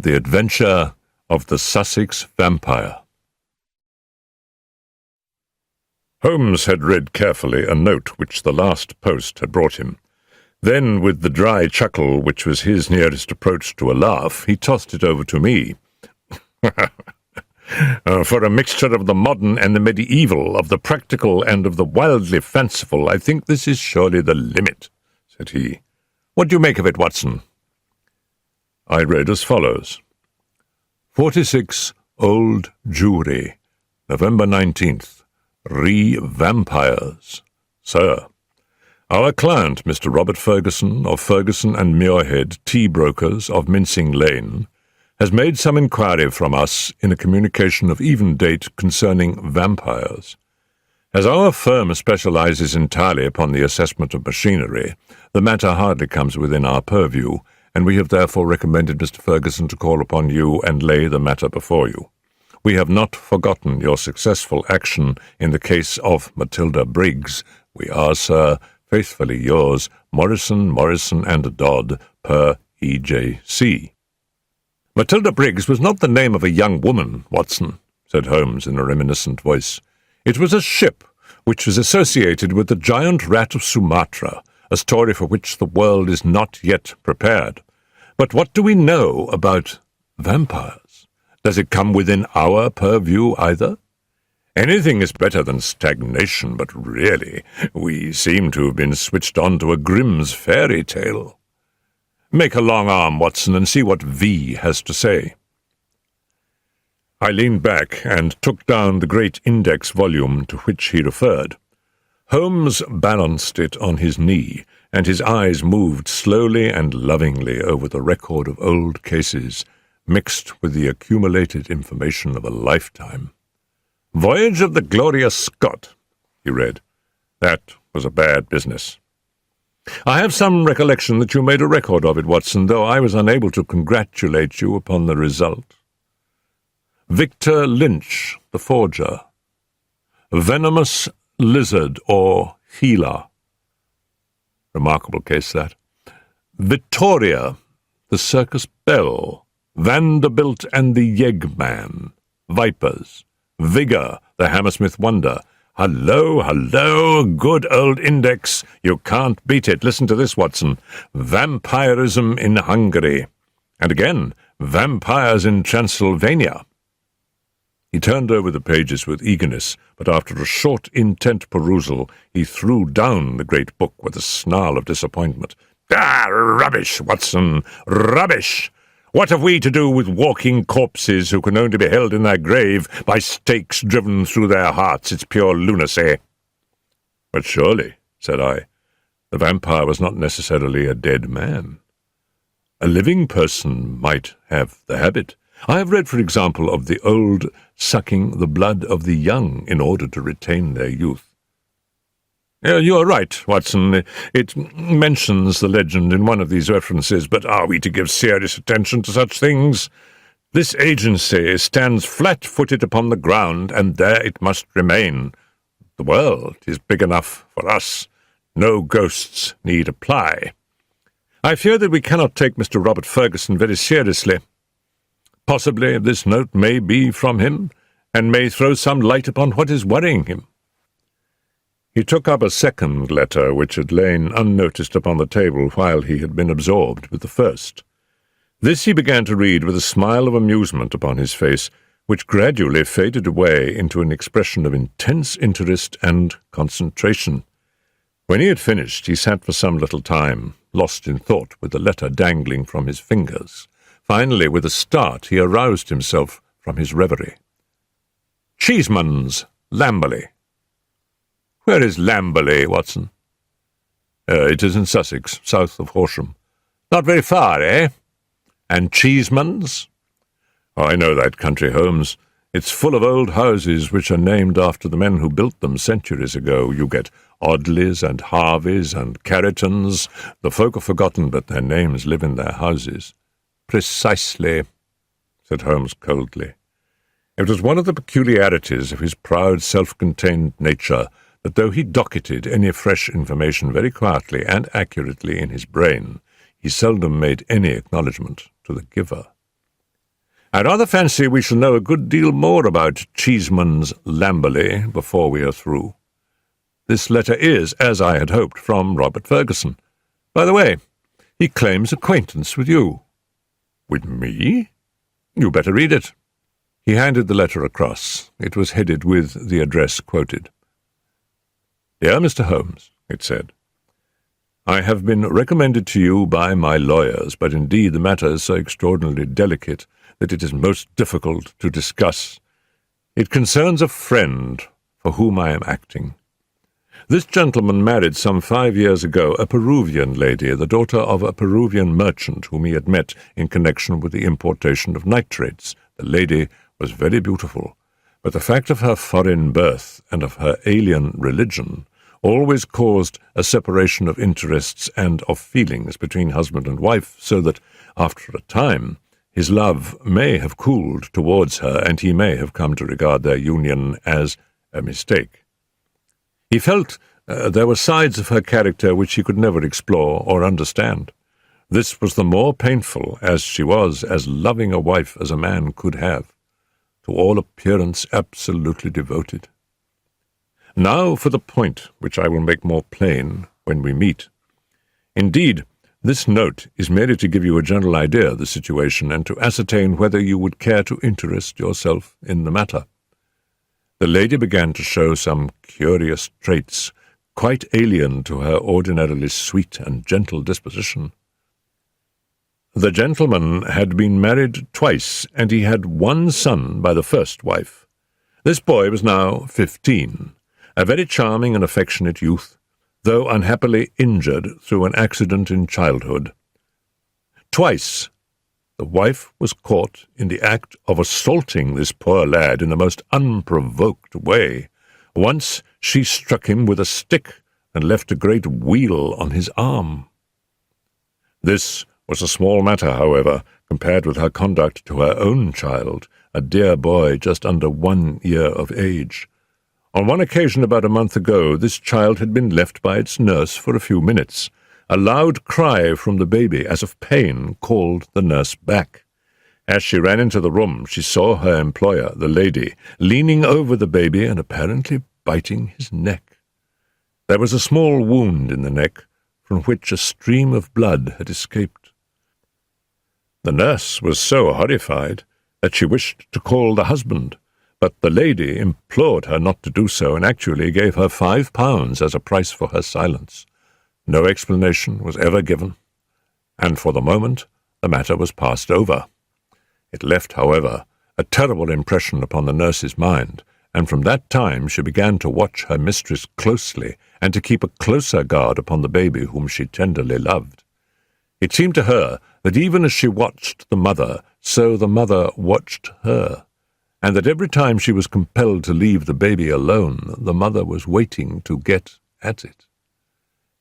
The Adventure of the Sussex Vampire. Holmes had read carefully a note which the last post had brought him. Then, with the dry chuckle which was his nearest approach to a laugh, he tossed it over to me. For a mixture of the modern and the medieval, of the practical and of the wildly fanciful, I think this is surely the limit, said he. What do you make of it, Watson? I read as follows. 46 Old Jewry, November 19th. Vampires. Sir, our client, Mr. Robert Ferguson, of Ferguson and Muirhead, tea brokers of Mincing Lane, has made some inquiry from us in a communication of even date concerning vampires. As our firm specializes entirely upon the assessment of machinery, the matter hardly comes within our purview, and we have therefore recommended Mr. Ferguson to call upon you and lay the matter before you. We have not forgotten your successful action in the case of Matilda Briggs. We are, sir, faithfully yours, Morrison, and Dodd, per E.J.C. Matilda Briggs was not the name of a young woman, Watson, said Holmes in a reminiscent voice. It was a ship which was associated with the giant rat of Sumatra, a story for which the world is not yet prepared. But what do we know about vampires? Does it come within our purview either? Anything is better than stagnation, but really, we seem to have been switched on to a Grimm's fairy tale. Make a long arm, Watson, and see what V has to say. I leaned back and took down the great index volume to which he referred. Holmes balanced it on his knee, and his eyes moved slowly and lovingly over the record of old cases, mixed with the accumulated information of a lifetime. Voyage of the Glorious Scott, he read. That was a bad business. I have some recollection that you made a record of it, Watson, though I was unable to congratulate you upon the result. Victor Lynch, the forger. Venomous Lizard or Healer. Remarkable case, that. Vittoria, the Circus Belle. Vanderbilt and the Yeggman. Vipers. Vigor, the Hammersmith Wonder. Hello, good old index. You can't beat it. Listen to this, Watson. Vampirism in Hungary. And again, vampires in Transylvania. He turned over the pages with eagerness, but after a short, intent perusal, he threw down the great book with a snarl of disappointment. Rubbish, Watson, rubbish! What have we to do with walking corpses who can only be held in their grave by stakes driven through their hearts? It's pure lunacy. But surely, said I, the vampire was not necessarily a dead man. A living person might have the habit. I have read, for example, of the old sucking the blood of the young in order to retain their youth. You are right, Watson. It mentions the legend in one of these references, but are we to give serious attention to such things? This agency stands flat-footed upon the ground, and there it must remain. The world is big enough for us. No ghosts need apply. I fear that we cannot take Mr. Robert Ferguson very seriously. Possibly this note may be from him, and may throw some light upon what is worrying him. He took up a second letter which had lain unnoticed upon the table while he had been absorbed with the first. This he began to read with a smile of amusement upon his face, which gradually faded away into an expression of intense interest and concentration. When he had finished, he sat for some little time, lost in thought, with the letter dangling from his fingers. Finally, with a start, he aroused himself from his reverie. Cheeseman's, Lamberley. Where is Lamberley, Watson? It is in Sussex, south of Horsham. Not very far, eh? And Cheeseman's? Oh, I know that country, Holmes. It's full of old houses which are named after the men who built them centuries ago. You get Audleys and Harveys and Carringtons. The folk are forgotten, but their names live in their houses. Precisely, said Holmes coldly. It was one of the peculiarities of his proud, self-contained nature that though he docketed any fresh information very quietly and accurately in his brain, he seldom made any acknowledgment to the giver. I rather fancy we shall know a good deal more about Cheeseman's Lamberley before we are through. This letter is, as I had hoped, from Robert Ferguson. By the way, he claims acquaintance with you." "With me? You better read it." He handed the letter across. It was headed with the address quoted. "Dear Mr. Holmes," it said, "I have been recommended to you by my lawyers, but indeed the matter is so extraordinarily delicate that it is most difficult to discuss. It concerns a friend for whom I am acting. This gentleman married some 5 years ago a Peruvian lady, the daughter of a Peruvian merchant whom he had met in connection with the importation of nitrates. The lady was very beautiful, but the fact of her foreign birth and of her alien religion always caused a separation of interests and of feelings between husband and wife, so that, after a time, his love may have cooled towards her, and he may have come to regard their union as a mistake. He felt there were sides of her character which he could never explore or understand. This was the more painful as she was as loving a wife as a man could have, to all appearance absolutely devoted. Now for the point, which I will make more plain when we meet. Indeed, this note is merely to give you a general idea of the situation and to ascertain whether you would care to interest yourself in the matter. The lady began to show some curious traits, quite alien to her ordinarily sweet and gentle disposition. The gentleman had been married twice, and he had one son by the first wife. This boy was now 15, a very charming and affectionate youth, though unhappily injured through an accident in childhood. Twice the wife was caught in the act of assaulting this poor lad in the most unprovoked way. Once she struck him with a stick and left a great weal on his arm. This was a small matter, however, compared with her conduct to her own child, a dear boy just under 1 year of age. On one occasion about a month ago, this child had been left by its nurse for a few minutes. A loud cry from the baby, as of pain, called the nurse back. As she ran into the room, she saw her employer, the lady, leaning over the baby and apparently biting his neck. There was a small wound in the neck, from which a stream of blood had escaped. The nurse was so horrified that she wished to call the husband, but the lady implored her not to do so and actually gave her £5 as a price for her silence. No explanation was ever given, and for the moment the matter was passed over. It left, however, a terrible impression upon the nurse's mind, and from that time she began to watch her mistress closely and to keep a closer guard upon the baby whom she tenderly loved. It seemed to her that even as she watched the mother, so the mother watched her, and that every time she was compelled to leave the baby alone, the mother was waiting to get at it.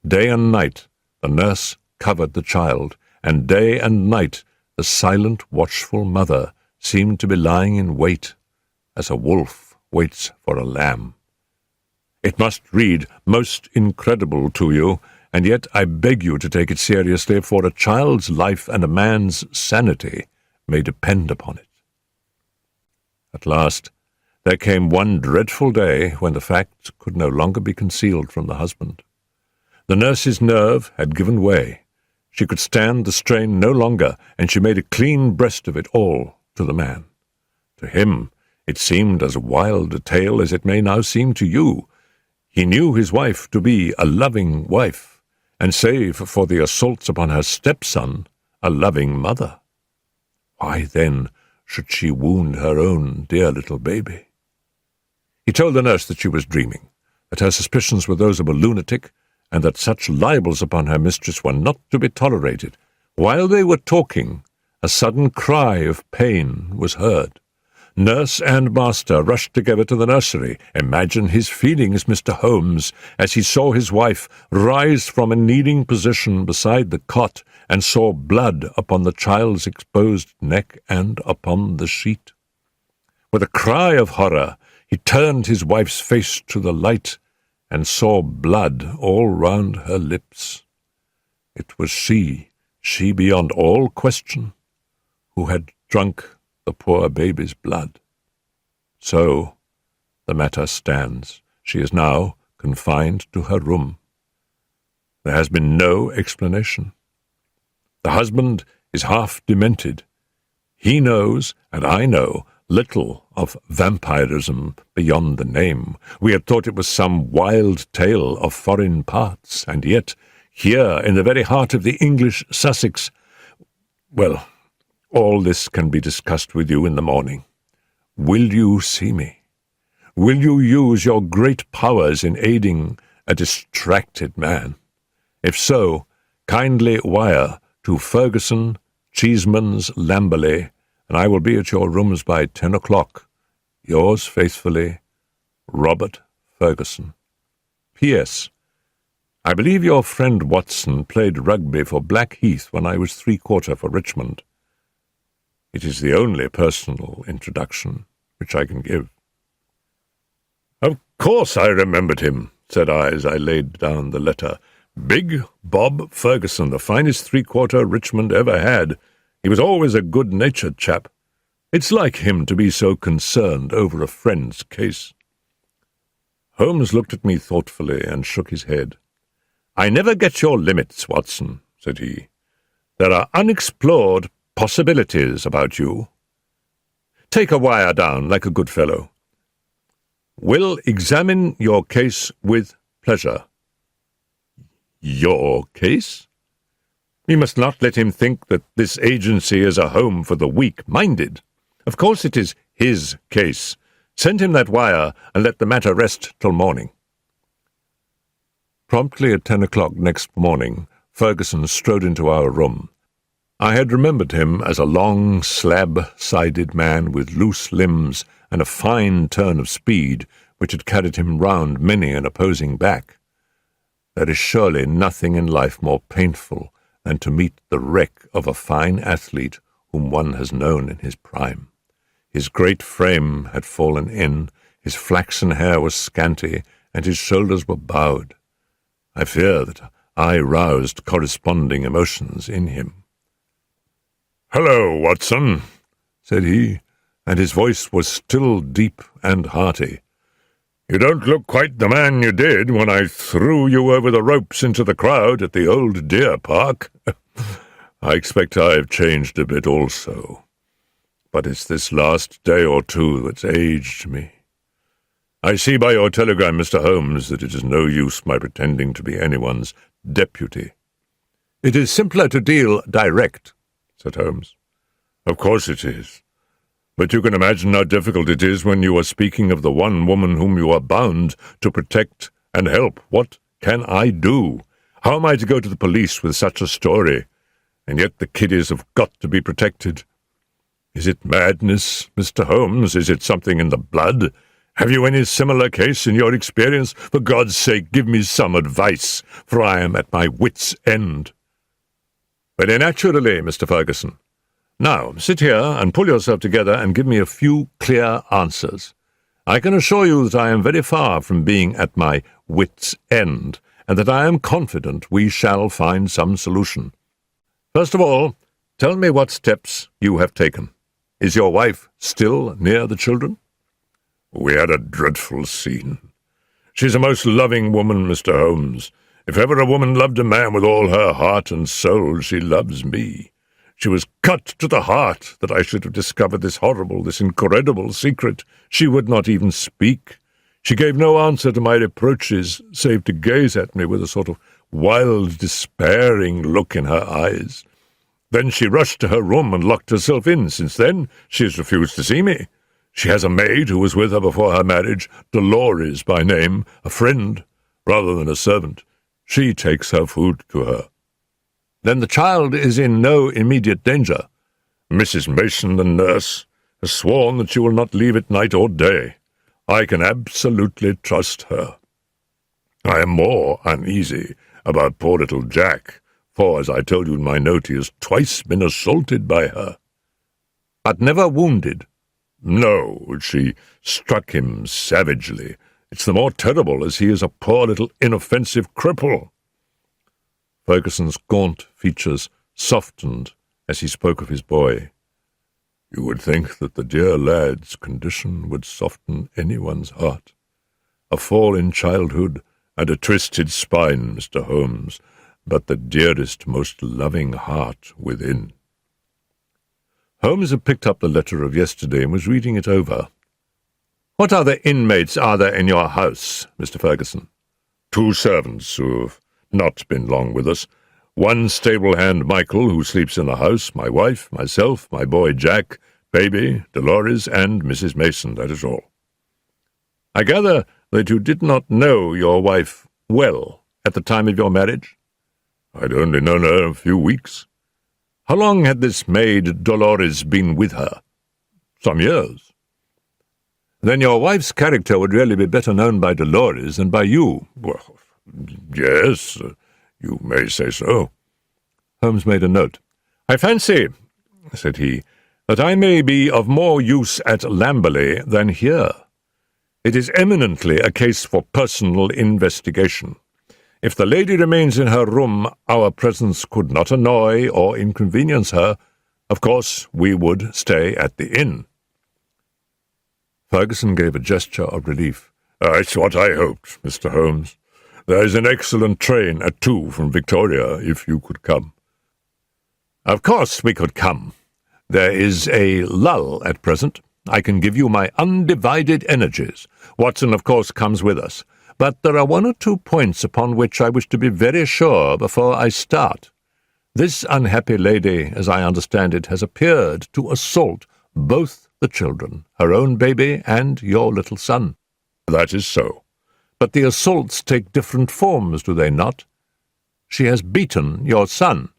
Day and night the nurse covered the child, and day and night the silent, watchful mother seemed to be lying in wait, as a wolf waits for a lamb. It must read most incredible to you, and yet I beg you to take it seriously, for a child's life and a man's sanity may depend upon it. At last, there came one dreadful day when the facts could no longer be concealed from the husband. The nurse's nerve had given way. She could stand the strain no longer, and she made a clean breast of it all to the man. To him it seemed as wild a tale as it may now seem to you. He knew his wife to be a loving wife, and save for the assaults upon her stepson, a loving mother. Why, then, should she wound her own dear little baby? He told the nurse that she was dreaming, that her suspicions were those of a lunatic, and that such libels upon her mistress were not to be tolerated. While they were talking, a sudden cry of pain was heard. Nurse and master rushed together to the nursery. Imagine his feelings, Mr. Holmes, as he saw his wife rise from a kneeling position beside the cot and saw blood upon the child's exposed neck and upon the sheet. With a cry of horror, he turned his wife's face to the light and saw blood all round her lips. It was she beyond all question, who had drunk the poor baby's blood. So the matter stands. She is now confined to her room. There has been no explanation. The husband is half demented. He knows, and I know, little of vampirism beyond the name. We had thought it was some wild tale of foreign parts, and yet, here in the very heart of the English Sussex, well, all this can be discussed with you in the morning. Will you see me? Will you use your great powers in aiding a distracted man? If so, kindly wire to Ferguson, Cheeseman's, Lamberley, and I will be at your rooms by 10 o'clock. Yours faithfully, Robert Ferguson. P.S. I believe your friend Watson played rugby for Blackheath when I was 3/4 for Richmond. It is the only personal introduction which I can give. Of course I remembered him, said I as I laid down the letter. Big Bob Ferguson, the finest 3/4 Richmond ever had. He was always a good-natured chap. It's like him to be so concerned over a friend's case. Holmes looked at me thoughtfully and shook his head. I never get your limits, Watson, said he. There are unexplored possibilities about you. Take a wire down like a good fellow. Will examine your case with pleasure. Your case? We must not let him think that this agency is a home for the weak-minded. Of course it is his case. Send him that wire and let the matter rest till morning. Promptly at 10 o'clock next morning, Ferguson strode into our room. I had remembered him as a long, slab-sided man with loose limbs and a fine turn of speed which had carried him round many an opposing back. There is surely nothing in life more painful than to meet the wreck of a fine athlete whom one has known in his prime. His great frame had fallen in, his flaxen hair was scanty, and his shoulders were bowed. I fear that I roused corresponding emotions in him. "Hello, Watson," said he, and his voice was still deep and hearty. "You don't look quite the man you did when I threw you over the ropes into the crowd at the old deer park. I expect I have changed a bit also, but it's this last day or two that's aged me. I see by your telegram, Mr. Holmes, that it is no use my pretending to be anyone's deputy." "It is simpler to deal direct," said Holmes. "Of course it is. But you can imagine how difficult it is when you are speaking of the one woman whom you are bound to protect and help. What can I do? How am I to go to the police with such a story? And yet the kiddies have got to be protected. Is it madness, Mr. Holmes? Is it something in the blood? Have you any similar case in your experience? For God's sake, give me some advice, for I am at my wits' end." "Very naturally, Mr. Ferguson. Now, sit here and pull yourself together and give me a few clear answers. I can assure you that I am very far from being at my wits' end, and that I am confident we shall find some solution. First of all, tell me what steps you have taken. Is your wife still near the children?" "We had a dreadful scene. She's a most loving woman, Mr. Holmes. If ever a woman loved a man with all her heart and soul, she loves me. She was cut to the heart that I should have discovered this horrible, this incredible secret. She would not even speak. She gave no answer to my reproaches, save to gaze at me with a sort of wild, despairing look in her eyes. Then she rushed to her room and locked herself in. Since then, she has refused to see me. She has a maid who was with her before her marriage, Dolores by name, a friend rather than a servant. She takes her food to her." "Then the child is in no immediate danger?" "Mrs. Mason, the nurse, has sworn that she will not leave it night or day. I can absolutely trust her. I am more uneasy about poor little Jack, for, as I told you in my note, he has twice been assaulted by her." "But never wounded?" "No, she struck him savagely. It's the more terrible as he is a poor little inoffensive cripple." Ferguson's gaunt features softened as he spoke of his boy. You would think that the dear lad's condition would soften anyone's heart. A fall in childhood and a twisted spine, Mr. Holmes, but the dearest, most loving heart within." Holmes had picked up the letter of yesterday and was reading it over. "What other inmates are there in your house, Mr. Ferguson?" "2 servants who have not been long with us. 1 stable hand, Michael, who sleeps in the house, my wife, myself, my boy Jack, baby, Dolores, and Mrs. Mason, that is all." "I gather that you did not know your wife well at the time of your marriage?" "I'd only known her a few weeks." "How long had this maid Dolores been with her?" "Some years." "Then your wife's character would really be better known by Dolores than by you." "Well, yes, you may say so." Holmes made a note. "I fancy," said he, "that I may be of more use at Lamberley than here. It is eminently a case for personal investigation. If the lady remains in her room, our presence could not annoy or inconvenience her. Of course, we would stay at the inn." Ferguson gave a gesture of relief. "That's what I hoped, Mr. Holmes. There is an excellent train at 2 from Victoria, if you could come." "Of course we could come. There is a lull at present. I can give you my undivided energies. Watson, of course, comes with us. But there are 1 or 2 points upon which I wish to be very sure before I start. This unhappy lady, as I understand it, has appeared to assault both the children, her own baby and your little son." "That is so." "But the assaults take different forms, do they not? She has beaten your son."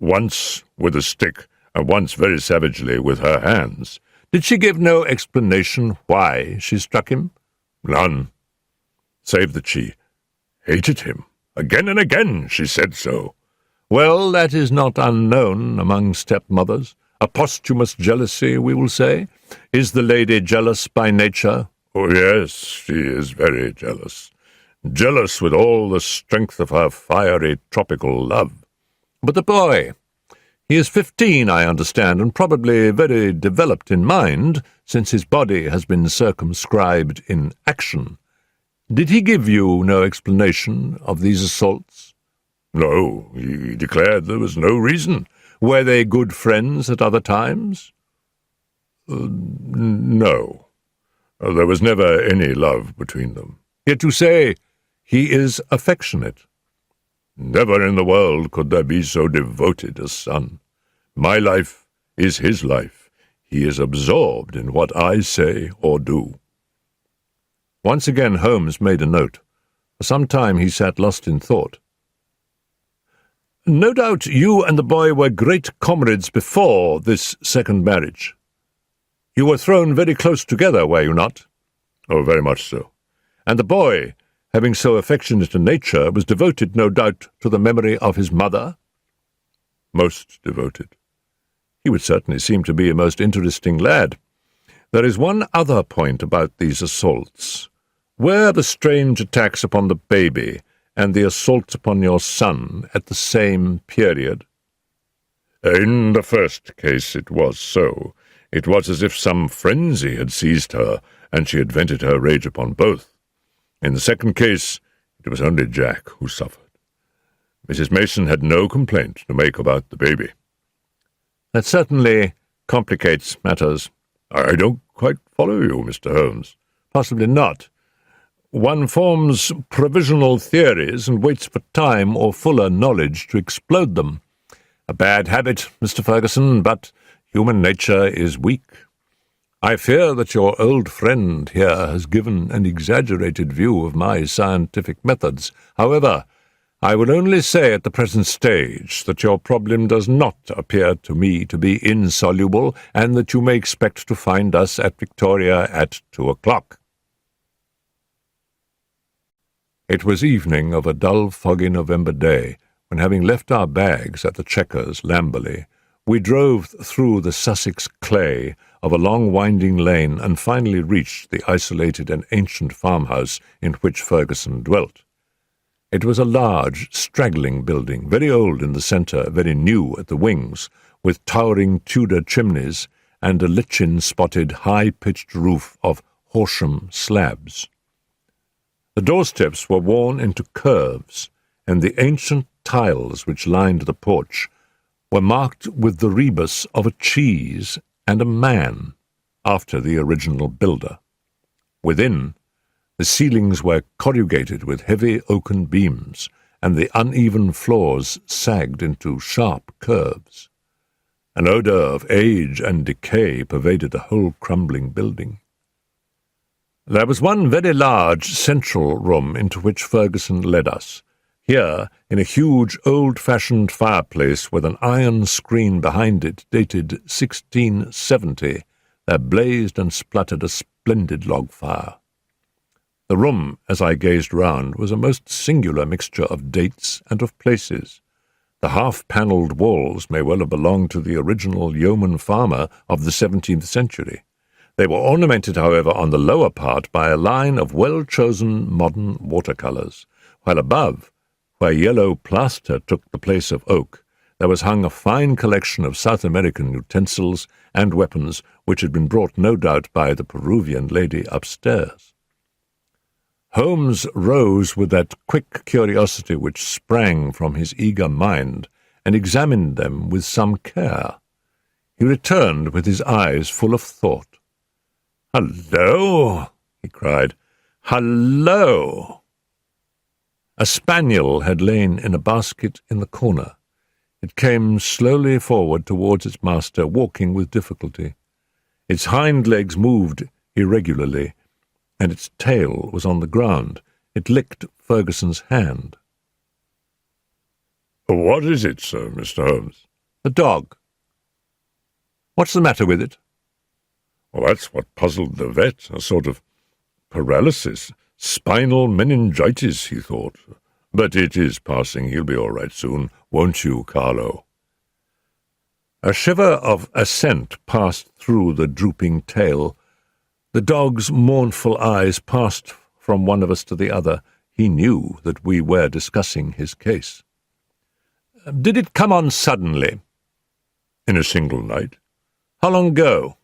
"Once with a stick, and once very savagely with her hands." "Did she give no explanation why she struck him?" "None, save that she hated him. Again and again she said so." "Well, that is not unknown among stepmothers. A posthumous jealousy, we will say. Is the lady jealous by nature?" "Oh, yes, she is very jealous. Jealous with all the strength of her fiery tropical love." "But the boy? He is 15, I understand, and probably very developed in mind, since his body has been circumscribed in action. Did he give you no explanation of these assaults?" "No, he declared there was no reason." "Were they good friends at other times?" "No. There was never any love between them." "Yet you say he is affectionate." "Never in the world could there be so devoted a son. My life is his life. He is absorbed in what I say or do." Once again Holmes made a note. For some time he sat lost in thought. "No doubt you and the boy were great comrades before this second marriage. You were thrown very close together, were you not?" "Oh, very much so." "And the boy, having so affectionate a nature, was devoted, no doubt, to the memory of his mother?" "Most devoted." "He would certainly seem to be a most interesting lad. There is one other point about these assaults. Were the strange attacks upon the baby and the assault upon your son at the same period?" "In the first case it was so. It was as if some frenzy had seized her, and she had vented her rage upon both. In the second case, it was only Jack who suffered. Mrs. Mason had no complaint to make about the baby." "That certainly complicates matters." "I don't quite follow you, Mr. Holmes." "Possibly not. One forms provisional theories and waits for time or fuller knowledge to explode them. A bad habit, Mr. Ferguson, but human nature is weak. I fear that your old friend here has given an exaggerated view of my scientific methods. However, I will only say at the present stage that your problem does not appear to me to be insoluble, and that you may expect to find us at Victoria at 2:00. It was evening of a dull, foggy November day, when, having left our bags at the Chequers, Lamberley, we drove through the Sussex clay of a long winding lane and finally reached the isolated and ancient farmhouse in which Ferguson dwelt. It was a large, straggling building, very old in the centre, very new at the wings, with towering Tudor chimneys, and a lichen-spotted, high-pitched roof of Horsham slabs. The doorsteps were worn into curves, and the ancient tiles which lined the porch were marked with the rebus of a cheese and a man, after the original builder. Within, the ceilings were corrugated with heavy oaken beams, and the uneven floors sagged into sharp curves. An odour of age and decay pervaded the whole crumbling building. There was one very large central room into which Ferguson led us. Here, in a huge old-fashioned fireplace with an iron screen behind it dated 1670, there blazed and spluttered a splendid log fire. The room, as I gazed round, was a most singular mixture of dates and of places. The half-panelled walls may well have belonged to the original yeoman farmer of the 17th century. They were ornamented, however, on the lower part by a line of well-chosen modern watercolours, while above, where yellow plaster took the place of oak, there was hung a fine collection of South American utensils and weapons which had been brought no doubt by the Peruvian lady upstairs. Holmes rose with that quick curiosity which sprang from his eager mind, and examined them with some care. He returned with his eyes full of thought. "Hallo!" he cried. "Hallo!" A spaniel had lain in a basket in the corner. It came slowly forward towards its master, walking with difficulty. Its hind legs moved irregularly, and its tail was on the ground. It licked Ferguson's hand. "What is it, sir, Mr. Holmes?" "The dog." "What's the matter with it?" "Well, that's what puzzled the vet. A sort of paralysis. Spinal meningitis, he thought. But it is passing. He'll be all right soon. Won't you, Carlo?" A shiver of assent passed through the drooping tail. The dog's mournful eyes passed from one of us to the other. He knew that we were discussing his case. "Did it come on suddenly?" "In a single night." "How long ago?"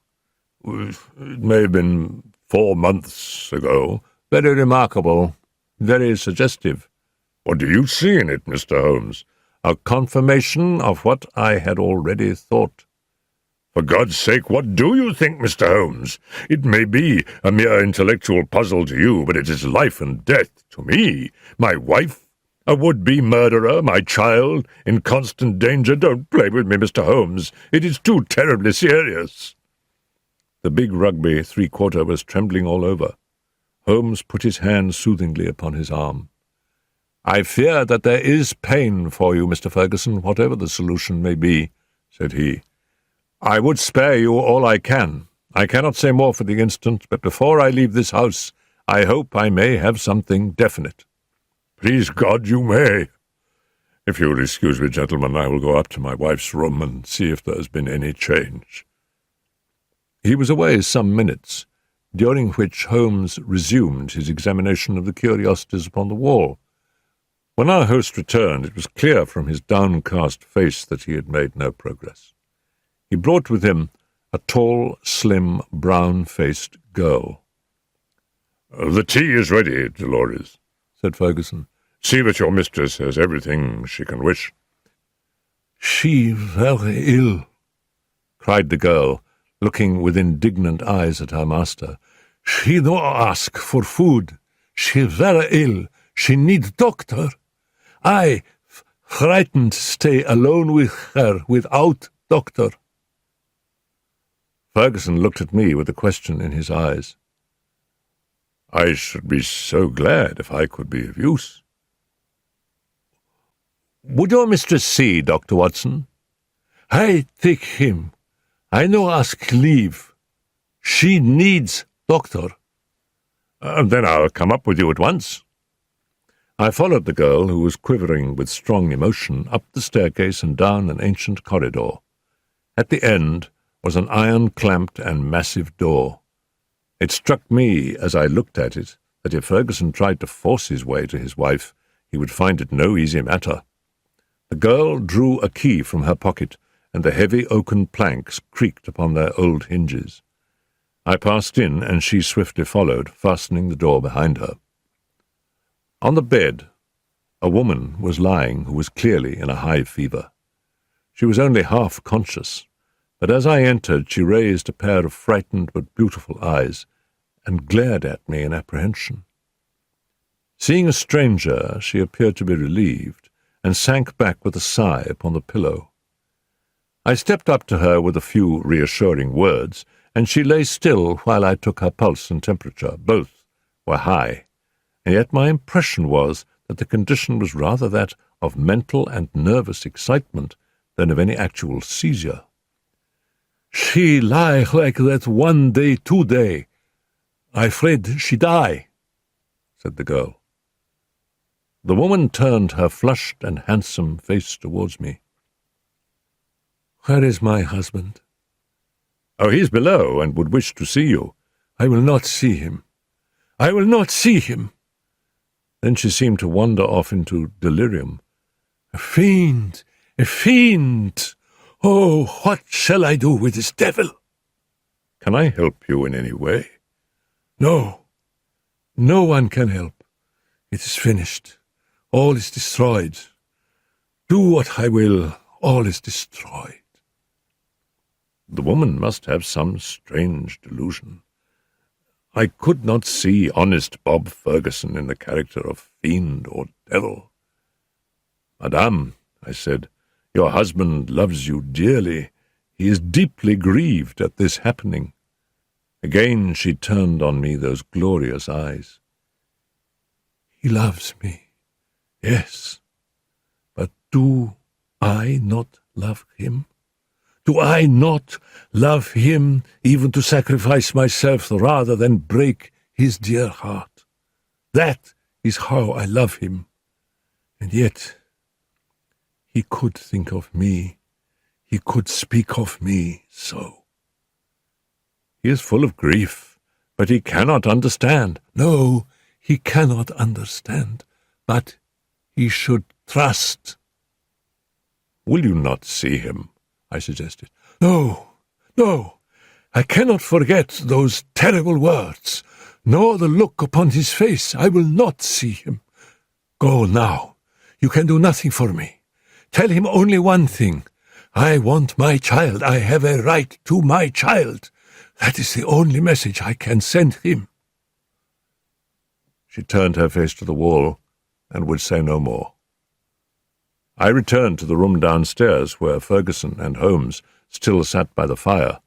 "It may have been 4 months ago." "Very remarkable. Very suggestive." "What do you see in it, Mr. Holmes?" "A confirmation of what I had already thought." "For God's sake, what do you think, Mr. Holmes? It may be a mere intellectual puzzle to you, but it is life and death to me. My wife, a would-be murderer, my child, in constant danger. Don't play with me, Mr. Holmes. It is too terribly serious." The big Rugby 3/4 was trembling all over. Holmes put his hand soothingly upon his arm. "I fear that there is pain for you, Mr. Ferguson, whatever the solution may be," said he. "I would spare you all I can. I cannot say more for the instant, but before I leave this house, I hope I may have something definite." "Please God, you may. If you will excuse me, gentlemen, I will go up to my wife's room and see if there has been any change." He was away some minutes, during which Holmes resumed his examination of the curiosities upon the wall. When our host returned, it was clear from his downcast face that he had made no progress. He brought with him a tall, slim, brown-faced girl. "The tea is ready, Dolores," said Ferguson. "See that your mistress has everything she can wish." "She very ill," cried the girl, looking with indignant eyes at her master. "She no ask for food. She very ill. She need doctor. I frightened stay alone with her without doctor." Ferguson looked at me with a question in his eyes. "I should be so glad if I could be of use." "Would your mistress see Dr. Watson?" "I take him. I no ask leave. She needs doctor." "Then I'll come up with you at once." I followed the girl, who was quivering with strong emotion, up the staircase and down an ancient corridor. At the end was an iron-clamped and massive door. It struck me, as I looked at it, that if Ferguson tried to force his way to his wife, he would find it no easy matter. The girl drew a key from her pocket, and the heavy oaken planks creaked upon their old hinges. I passed in, and she swiftly followed, fastening the door behind her. On the bed, a woman was lying who was clearly in a high fever. She was only half conscious, but as I entered she raised a pair of frightened but beautiful eyes and glared at me in apprehension. Seeing a stranger, she appeared to be relieved, and sank back with a sigh upon the pillow. I stepped up to her with a few reassuring words, and she lay still while I took her pulse and temperature. Both were high, and yet my impression was that the condition was rather that of mental and nervous excitement than of any actual seizure. "She lie like that 1 day, 2 day. I afraid she die," said the girl. The woman turned her flushed and handsome face towards me. "Where is my husband?" "Oh, he is below, and would wish to see you." "I will not see him. I will not see him." Then she seemed to wander off into delirium. "A fiend! A fiend! Oh, what shall I do with this devil?" "Can I help you in any way?" "No. No one can help. It is finished. All is destroyed. Do what I will, all is destroyed." The woman must have some strange delusion. I could not see honest Bob Ferguson in the character of fiend or devil. "Madame," I said, "your husband loves you dearly. He is deeply grieved at this happening." Again she turned on me those glorious eyes. "He loves me, yes, but do I not love him? Do I not love him, even to sacrifice myself rather than break his dear heart? That is how I love him. And yet he could think of me, he could speak of me so." "He is full of grief, but he cannot understand." "No, he cannot understand, but he should trust." "Will you not see him?" I suggested. "No, no, I cannot forget those terrible words, nor the look upon his face. I will not see him. Go now. You can do nothing for me. Tell him only one thing. I want my child. I have a right to my child. That is the only message I can send him." She turned her face to the wall and would say no more. I returned to the room downstairs where Ferguson and Holmes still sat by the fire.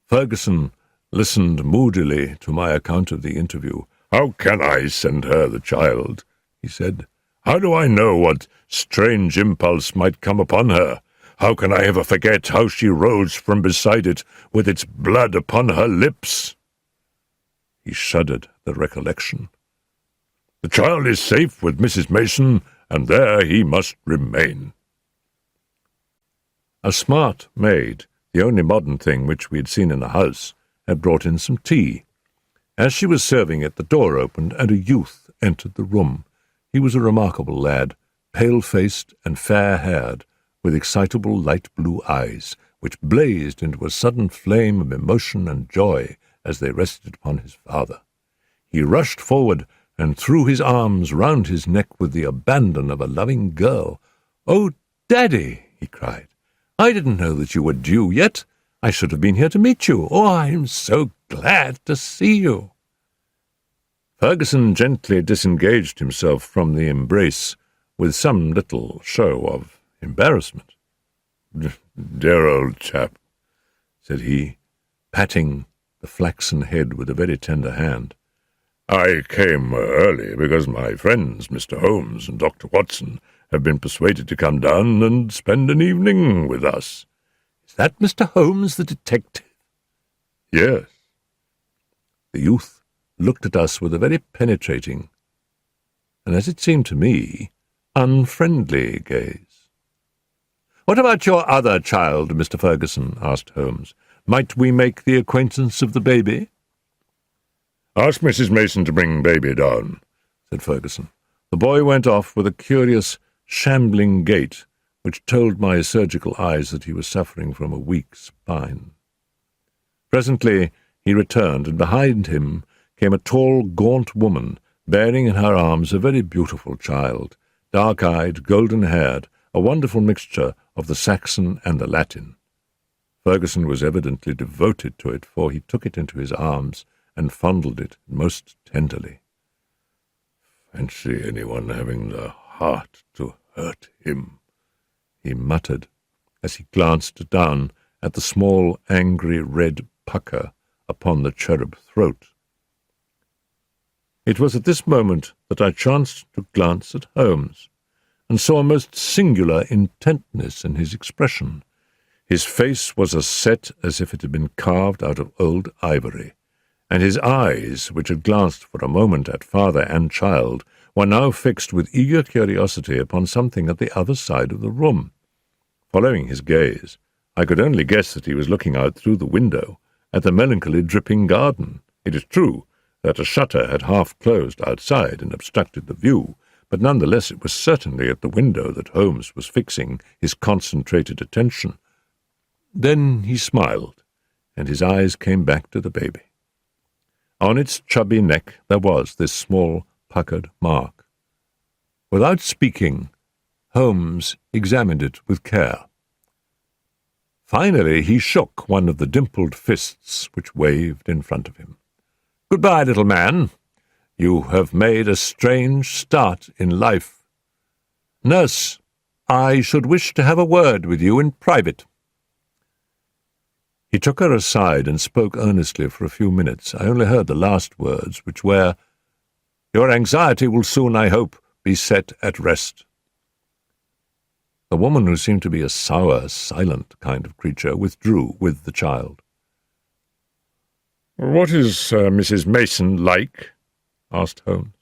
Ferguson listened moodily to my account of the interview. "How can I send her the child?" he said. "How do I know what strange impulse might come upon her? How can I ever forget how she rose from beside it with its blood upon her lips?" He shuddered at the recollection. "The child is safe with Mrs. Mason, and there he must remain." A smart maid, the only modern thing which we had seen in the house, had brought in some tea. As she was serving it, the door opened, and a youth entered the room. He was a remarkable lad, pale-faced and fair-haired, with excitable light blue eyes, which blazed into a sudden flame of emotion and joy as they rested upon his father. He rushed forward and threw his arms round his neck with the abandon of a loving girl. "Oh, Daddy!" he cried. "I didn't know that you were due yet. I should have been here to meet you. Oh, I am so glad to see you." Ferguson gently disengaged himself from the embrace with some little show of embarrassment. "Dear old chap," said he, patting the flaxen head with a very tender hand. "I came early because my friends, Mr. Holmes and Dr. Watson, have been persuaded to come down and spend an evening with us." "Is that Mr. Holmes, the detective?" "Yes." The youth looked at us with a very penetrating, and as it seemed to me, unfriendly gaze. "What about your other child, Mr. Ferguson?" asked Holmes. "Might we make the acquaintance of the baby?" "Ask Mrs. Mason to bring baby down," said Ferguson. The boy went off with a curious, shambling gait, which told my surgical eyes that he was suffering from a weak spine. Presently he returned, and behind him came a tall, gaunt woman, bearing in her arms a very beautiful child, dark-eyed, golden-haired, a wonderful mixture of the Saxon and the Latin. Ferguson was evidently devoted to it, for he took it into his arms and fondled it most tenderly. "Fancy anyone having the heart to hurt him," he muttered, as he glanced down at the small, angry red pucker upon the cherub throat. It was at this moment that I chanced to glance at Holmes, and saw a most singular intentness in his expression. His face was as set as if it had been carved out of old ivory, and his eyes, which had glanced for a moment at father and child, were now fixed with eager curiosity upon something at the other side of the room. Following his gaze, I could only guess that he was looking out through the window at the melancholy dripping garden. It is true that a shutter had half closed outside and obstructed the view, but none the less it was certainly at the window that Holmes was fixing his concentrated attention. Then he smiled, and his eyes came back to the baby. On its chubby neck there was this small puckered mark. Without speaking, Holmes examined it with care. Finally he shook one of the dimpled fists which waved in front of him. "Goodbye, little man. You have made a strange start in life. Nurse, I should wish to have a word with you in private." He took her aside and spoke earnestly for a few minutes. I only heard the last words, which were, "Your anxiety will soon, I hope, be set at rest." The woman, who seemed to be a sour, silent kind of creature, withdrew with the child. "What is Mrs. Mason like?" asked Holmes.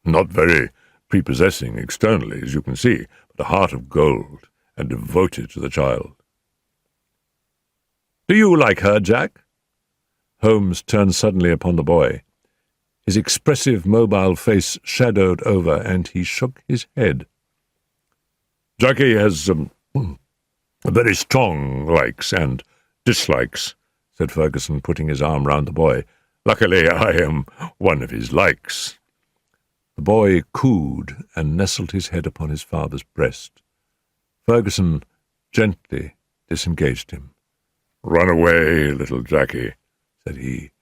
"Not very prepossessing externally, as you can see, but a heart of gold, and devoted to the child." "Do you like her, Jack?" Holmes turned suddenly upon the boy. His expressive, mobile face shadowed over, and he shook his head. "Jackie has very strong likes and dislikes," said Ferguson, putting his arm round the boy. "Luckily I am one of his likes." The boy cooed and nestled his head upon his father's breast. Ferguson gently disengaged him. "Run away, little Jackie," said he,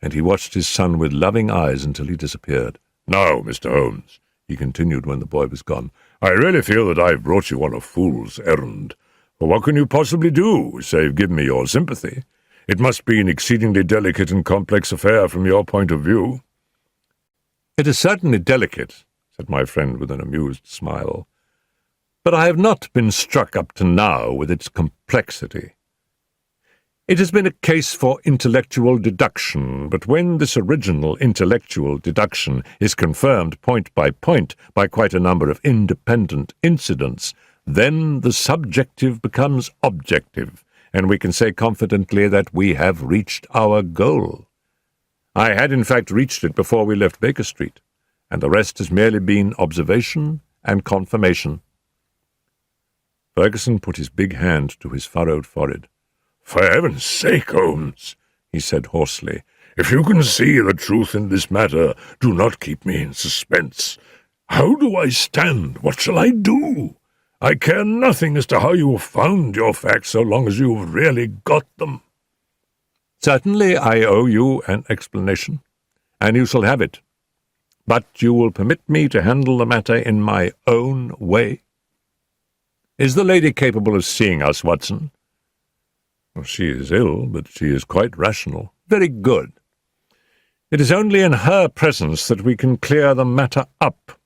and he watched his son with loving eyes until he disappeared. "Now, Mr. Holmes," he continued when the boy was gone, "I really feel that I've brought you on a fool's errand. For what can you possibly do, save give me your sympathy? It must be an exceedingly delicate and complex affair from your point of view." "It is certainly delicate," said my friend with an amused smile, "but I have not been struck up to now with its complexity. It has been a case for intellectual deduction, but when this original intellectual deduction is confirmed point by quite a number of independent incidents, then the subjective becomes objective, and we can say confidently that we have reached our goal. I had in fact reached it before we left Baker Street, and the rest has merely been observation and confirmation." Ferguson put his big hand to his furrowed forehead. "For heaven's sake, Holmes," he said hoarsely, "if you can see the truth in this matter, do not keep me in suspense. How do I stand? What shall I do? I care nothing as to how you have found your facts so long as you have really got them." "Certainly I owe you an explanation, and you shall have it. But you will permit me to handle the matter in my own way. Is the lady capable of seeing us, Watson?" "She is ill, but she is quite rational." "Very good. It is only in her presence that we can clear the matter up.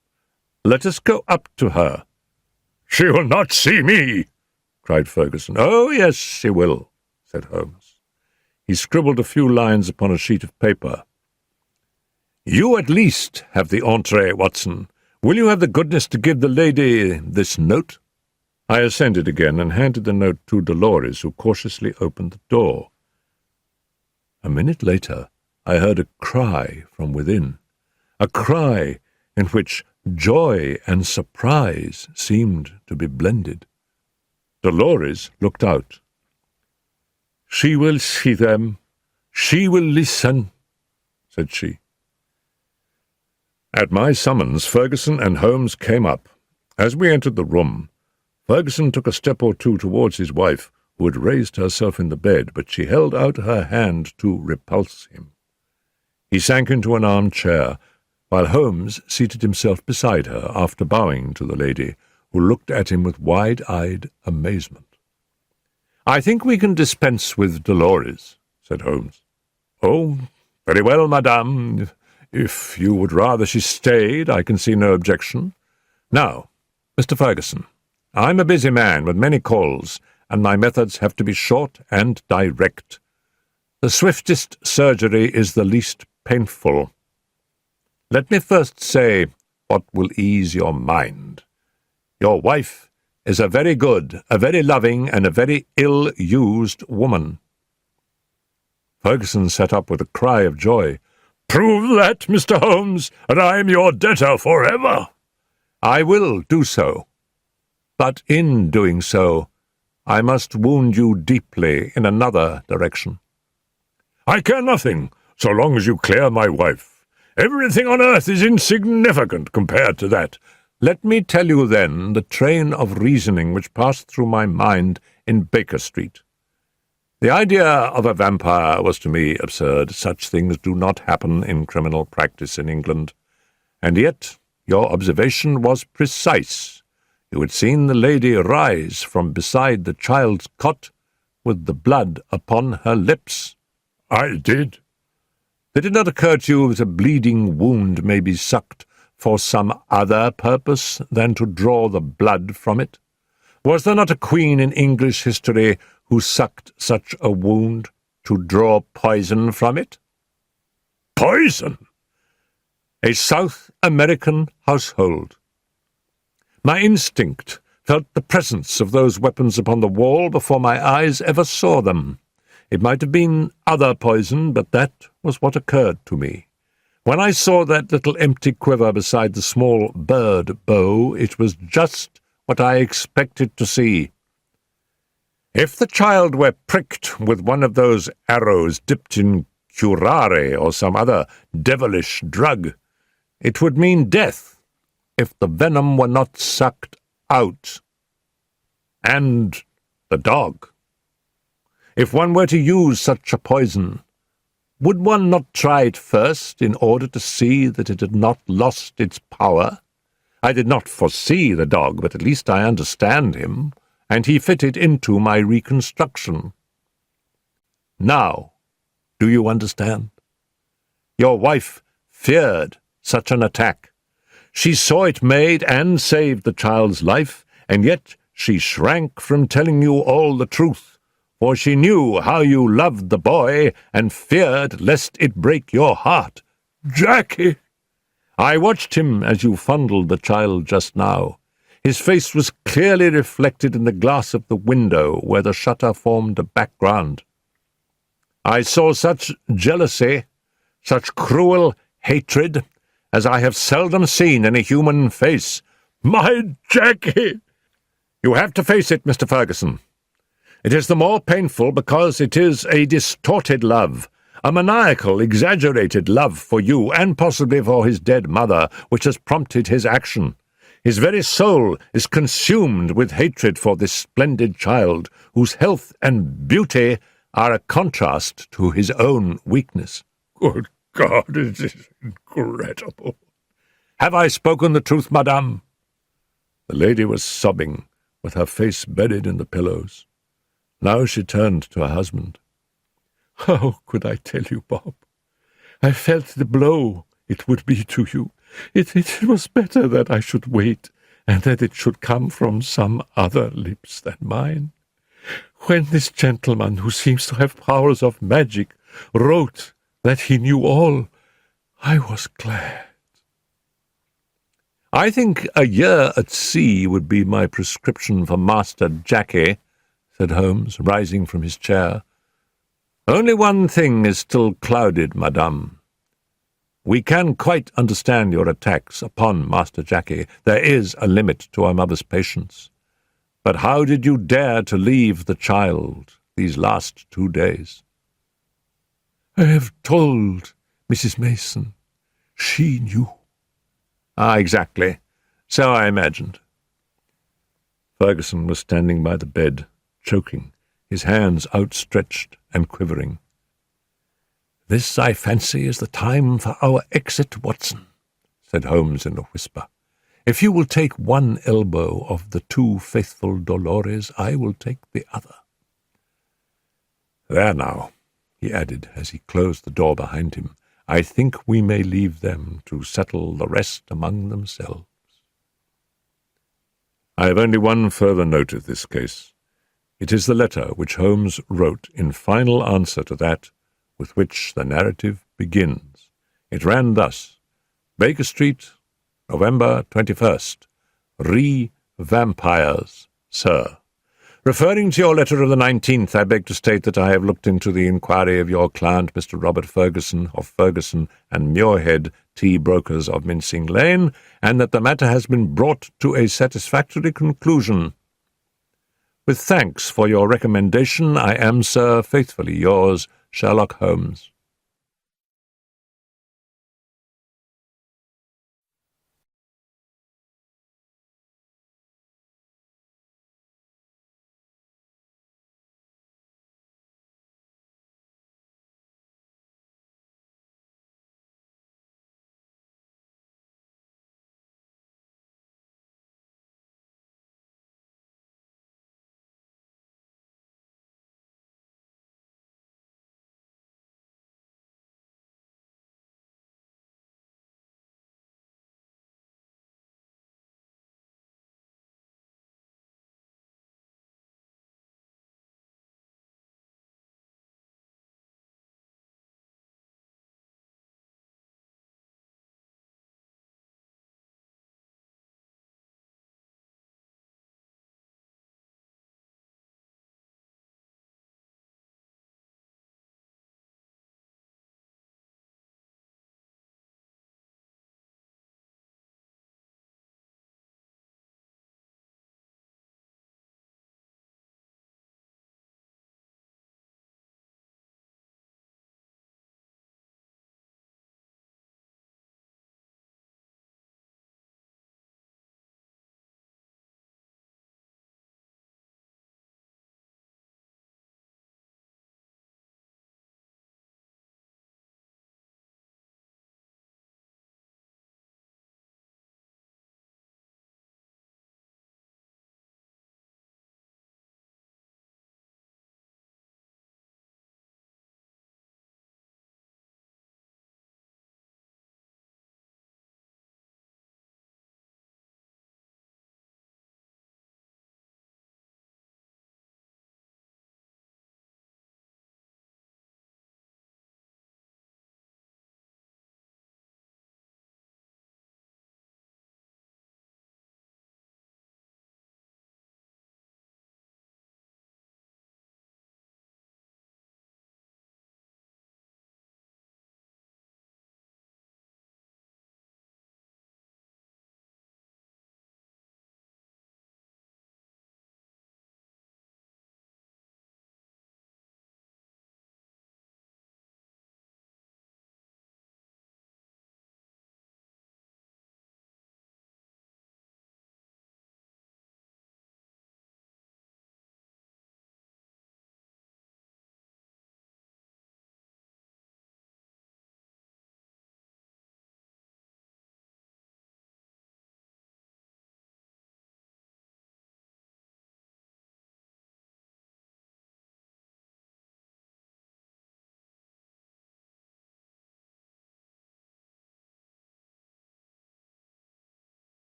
Let us go up to her." "She will not see me!" cried Ferguson. "Oh, yes, she will," said Holmes. He scribbled a few lines upon a sheet of paper. "You at least have the entree, Watson. Will you have the goodness to give the lady this note?" I ascended again and handed the note to Dolores, who cautiously opened the door. A minute later I heard a cry from within, a cry in which joy and surprise seemed to be blended. Dolores looked out. "She will see them. She will listen," said she. At my summons, Ferguson and Holmes came up. As we entered the room, Ferguson took a step or two towards his wife, who had raised herself in the bed, but she held out her hand to repulse him. He sank into an armchair, while Holmes seated himself beside her after bowing to the lady, who looked at him with wide-eyed amazement. "I think we can dispense with Dolores," said Holmes. "Oh, very well, madame. If you would rather she stayed, I can see no objection. Now, Mr. Ferguson, I'm a busy man with many calls, and my methods have to be short and direct. The swiftest surgery is the least painful. Let me first say what will ease your mind. Your wife is a very good, a very loving, and a very ill-used woman." Ferguson sat up with a cry of joy. "Prove that, Mr. Holmes, and I am your debtor forever." "I will do so. But in doing so, I must wound you deeply in another direction." "I care nothing, so long as you clear my wife. Everything on earth is insignificant compared to that." "Let me tell you, then, the train of reasoning which passed through my mind in Baker Street. The idea of a vampire was to me absurd. Such things do not happen in criminal practice in England. And yet your observation was precise. You had seen the lady rise from beside the child's cot with the blood upon her lips." "I did." "Did it not occur to you that a bleeding wound may be sucked for some other purpose than to draw the blood from it? Was there not a queen in English history who sucked such a wound to draw poison from it?" "Poison?" "A South American household. My instinct felt the presence of those weapons upon the wall before my eyes ever saw them. It might have been other poison, but that was what occurred to me. When I saw that little empty quiver beside the small bird bow, it was just what I expected to see. If the child were pricked with one of those arrows dipped in curare or some other devilish drug, it would mean death if the venom were not sucked out. And the dog. If one were to use such a poison, would one not try it first in order to see that it had not lost its power? I did not foresee the dog, but at least I understand him, and he fitted into my reconstruction. Now, do you understand? Your wife feared such an attack. She saw it made and saved the child's life, and yet she shrank from telling you all the truth, for she knew how you loved the boy and feared lest it break your heart. Jackie! I watched him as you fondled the child just now. His face was clearly reflected in the glass of the window where the shutter formed a background. I saw such jealousy, such cruel hatred, as I have seldom seen in a human face. My Jackie! You have to face it, Mr. Ferguson. It is the more painful because it is a distorted love, a maniacal, exaggerated love for you and possibly for his dead mother, which has prompted his action. His very soul is consumed with hatred for this splendid child, whose health and beauty are a contrast to his own weakness. Good God, it is incredible. Have I spoken the truth, madame? The lady was sobbing, with her face buried in the pillows. Now she turned to her husband. How could I tell you, Bob? I felt the blow it would be to you. It was better that I should wait, and that it should come from some other lips than mine. When this gentleman, who seems to have powers of magic, wrote that he knew all, I was glad. I think a year at sea would be my prescription for Master Jackie, said Holmes, rising from his chair. Only one thing is still clouded, madame. We can quite understand your attacks upon Master Jackie. There is a limit to our mother's patience. But how did you dare to leave the child these last 2 days?" "I have told Mrs. Mason. She knew." "Ah, exactly. So I imagined." Ferguson was standing by the bed, choking, his hands outstretched and quivering. "This, I fancy, is the time for our exit, Watson," said Holmes in a whisper. "If you will take one elbow of the 2 faithful Dolores, I will take the other. There now," he added, as he closed the door behind him, "I think we may leave them to settle the rest among themselves." I have only one further note of this case. It is the letter which Holmes wrote in final answer to that with which the narrative begins. It ran thus: "Baker Street, November 21st. Vampires, sir. Referring to your letter of the 19th, I beg to state that I have looked into the inquiry of your client, Mr. Robert Ferguson, of Ferguson and Muirhead, tea brokers of Mincing Lane, and that the matter has been brought to a satisfactory conclusion. With thanks for your recommendation, I am, sir, faithfully yours, Sherlock Holmes."